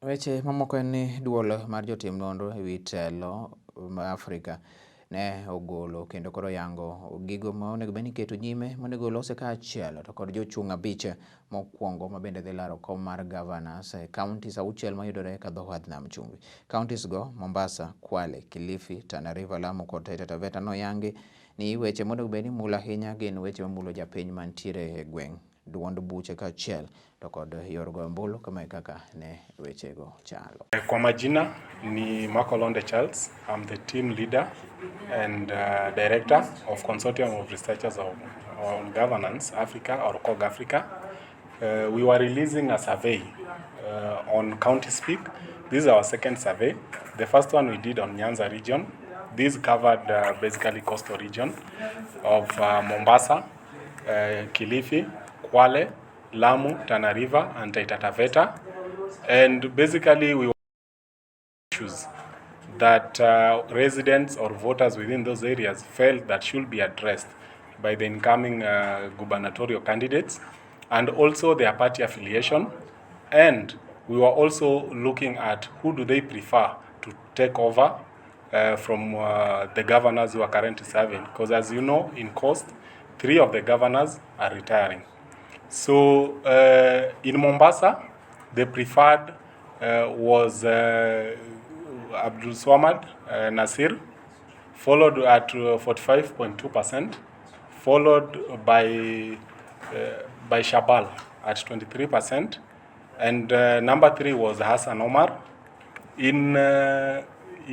Weche mamoko en ni duol mar jotim nonro ewi telo ma Afrika ne ogolo kendo koro yango gigo ma onego bed ni keto nyime monego lose kaachiel to kod jochung' abich mokwongo ma bende dhi laro kom mar governors e counties 6 mayudore ka dho wadh nam chumbi. Counties go Mombasa, Kwale, Kilifi, Tana River, Lamu kod Taita Taveta noyangi ni weche monego bed ni mulo ahinya gin weche mamulo japiny mantiere e gweng' duond buche kaachiel to kod yor go ombulu kama kaka ne wechego chalo. Kwa majina ni Makolonde Charles. I'm the team leader and director of Consortium of Researchers on Governance Africa, or CoRG Africa. We were releasing a survey on County Speak. This is our second survey. The first one we did on Nyanza region. This covered basically coastal region of Mombasa, Kilifi, Kwale, Lamu, Tana River, and Taita Taveta. And basically we issues that residents or voters within those areas felt that should be addressed by the incoming gubernatorial candidates, and also their party affiliation. And we were also looking at who do they prefer to take over from the governors who are currently serving, because as you know, in Coast, 3 of the governors are retiring. So in Mombasa, the preferred was Abdul Swamad Nasir, followed at 45.2%, followed by Shabal at 23%, and number 3 was Hassan Omar. In